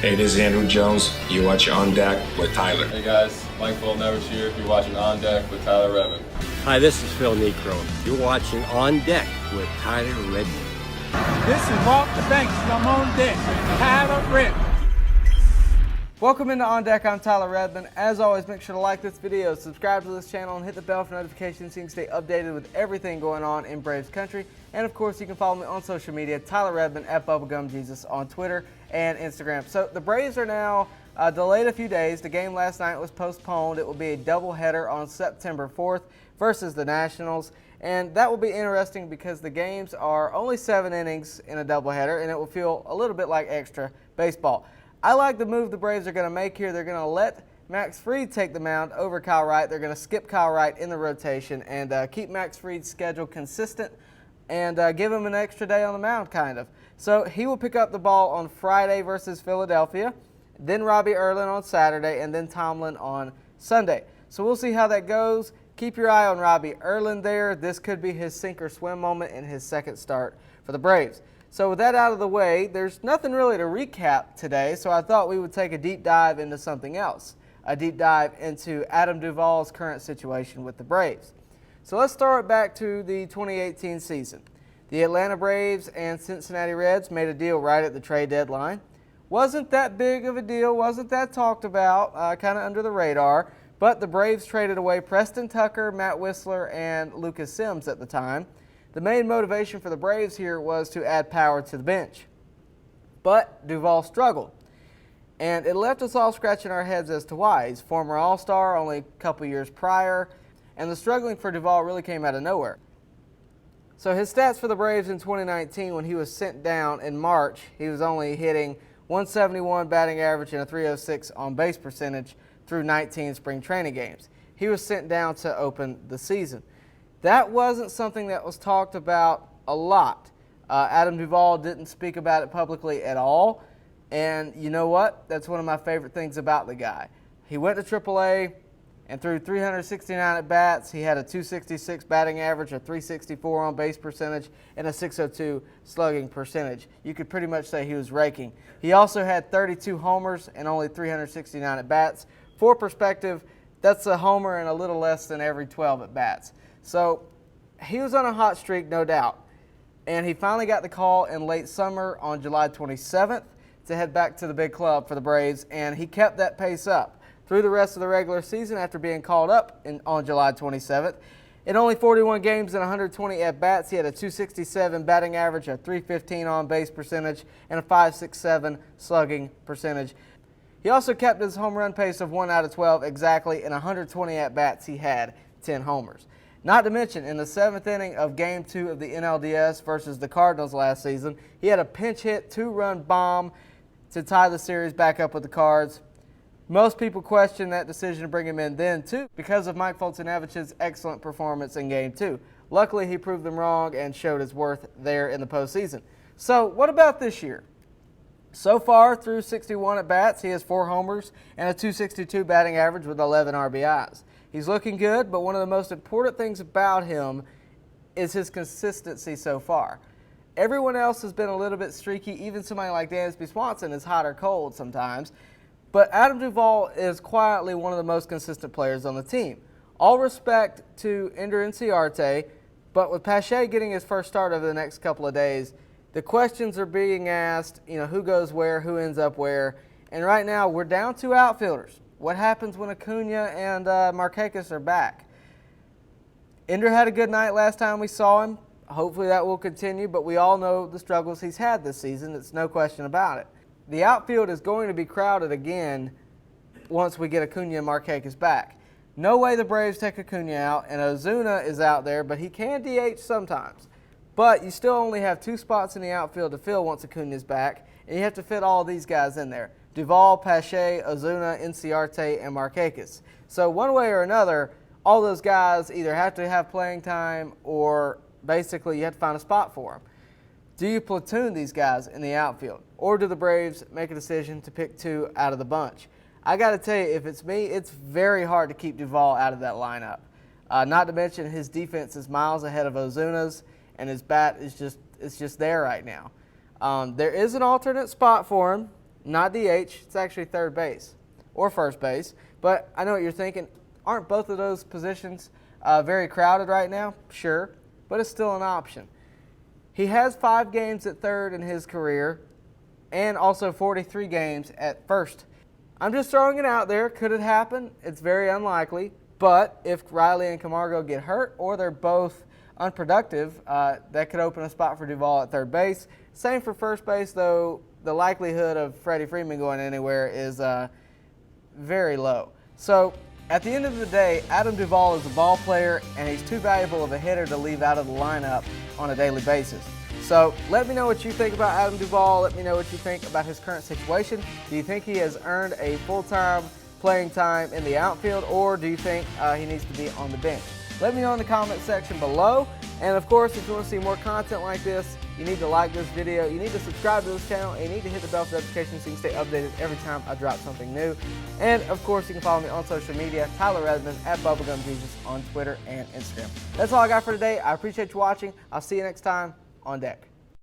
Hey, this is Andrew Jones. You watch On Deck with Tyler. Hey guys, Mike Fullnever's here. You're watching On Deck with Tyler Redmond. Hi, this is Phil Necro. You're watching On Deck with Tyler Redmond. This is Walk the Banks. I'm on deck. Tyler Redmond. Welcome into On Deck. I'm Tyler Redmond. As always, make sure to like this video, subscribe to this channel, and hit the bell for notifications so you can stay updated with everything going on in Braves country. And of course, you can follow me on social media, Tyler Redmond at BubblegumJesus on Twitter and Instagram. So the Braves are now delayed a few days. The game last night was postponed. It will be a doubleheader on September 4th versus the Nationals. And that will be interesting because the games are only 7 innings in a doubleheader, and it will feel a little bit like extra baseball. I like the move the Braves are going to make here. They're going to let Max Fried take the mound over Kyle Wright. They're going to skip Kyle Wright in the rotation and keep Max Fried's schedule consistent and give him an extra day on the mound, kind of. So he will pick up the ball on Friday versus Philadelphia, then Robbie Erlin on Saturday, and then Tomlin on Sunday. So we'll see how that goes. Keep your eye on Robbie Erlin there. This could be his sink or swim moment in his second start for the Braves. So with that out of the way, there's nothing really to recap today, so I thought we would take a deep dive into something else, a deep dive into Adam Duvall's current situation with the Braves. So let's start back to the 2018 season. The Atlanta Braves and Cincinnati Reds made a deal right at the trade deadline. Wasn't that big of a deal, wasn't that talked about, kind of under the radar, but the Braves traded away Preston Tucker, Matt Whistler, and Lucas Sims at the time. The main motivation for the Braves here was to add power to the bench. But Duvall struggled, and it left us all scratching our heads as to why. He's a former All-Star only a couple years prior, and the struggling for Duvall really came out of nowhere. So his stats for the Braves in 2019, when he was sent down in March, he was only hitting 171 batting average and a 306 on-base percentage through 19 spring training games. He was sent down to open the season. That wasn't something that was talked about a lot. Adam Duvall didn't speak about it publicly at all, and you know what? That's one of my favorite things about the guy. He went to AAA and threw 369 at-bats. He had a 266 batting average, a 364 on-base percentage, and a 602 slugging percentage. You could pretty much say he was raking. He also had 32 homers and only 369 at-bats. For perspective, that's a homer and a little less than every 12 at-bats. So he was on a hot streak, no doubt. And he finally got the call in late summer on July 27th to head back to the big club for the Braves, and he kept that pace up through the rest of the regular season after being called up on July 27th. In only 41 games and 120 at-bats, he had a 267 batting average, a 315 on-base percentage, and a 567 slugging percentage. He also kept his home run pace of 1 out of 12 exactly. In 120 at-bats, he had 10 homers. Not to mention, in the 7th inning of Game 2 of the NLDS versus the Cardinals last season, he had a pinch hit 2-run bomb to tie the series back up with the Cards. Most people questioned that decision to bring him in then, too, because of Mike Foltynewicz's excellent performance in Game 2. Luckily, he proved them wrong and showed his worth there in the postseason. So, what about this year? So far, through 61 at-bats, he has 4 homers and a 262 batting average with 11 RBIs. He's looking good, but one of the most important things about him is his consistency so far. Everyone else has been a little bit streaky. Even somebody like Dansby Swanson is hot or cold sometimes. But Adam Duvall is quietly one of the most consistent players on the team. All respect to Ender Inciarte, but with Pache getting his first start over the next couple of days, the questions are being asked, who goes where, who ends up where. And right now, we're down 2 outfielders. What happens when Acuña and Markakis are back? Ender had a good night last time we saw him. Hopefully that will continue, but we all know the struggles he's had this season. It's no question about it. The outfield is going to be crowded again once we get Acuña and Markakis back. No way the Braves take Acuña out, and Ozuna is out there, but he can DH sometimes. But you still only have 2 spots in the outfield to fill once Acuña's back, and you have to fit all these guys in there. Duvall, Pache, Ozuna, Inciarte, and Markakis. So one way or another, all those guys either have to have playing time or basically you have to find a spot for them. Do you platoon these guys in the outfield, or do the Braves make a decision to pick 2 out of the bunch? I got to tell you, if it's me, it's very hard to keep Duvall out of that lineup. Not to mention his defense is miles ahead of Ozuna's, and his bat is just there right now. There is an alternate spot for him. not DH. It's actually third base or first base. But I know what you're thinking. Aren't both of those positions very crowded right now? Sure, but it's still an option. He has 5 games at third in his career and also 43 games at first. I'm just throwing it out there. Could it happen? It's very unlikely. But if Riley and Camargo get hurt or they're both unproductive, that could open a spot for Duvall at third base. Same for first base, though the likelihood of Freddie Freeman going anywhere is very low. So at the end of the day, Adam Duvall is a ball player, and he's too valuable of a hitter to leave out of the lineup on a daily basis. So let me know what you think about Adam Duvall. Let me know what you think about his current situation. Do you think he has earned a full-time playing time in the outfield, or do you think he needs to be on the bench? Let me know in the comment section below. And of course, if you want to see more content like this, you need to like this video, you need to subscribe to this channel, and you need to hit the bell for notifications so you can stay updated every time I drop something new. And of course, you can follow me on social media, Tyler Redmond at BubblegumJesus on Twitter and Instagram. That's all I got for today. I appreciate you watching. I'll see you next time on deck.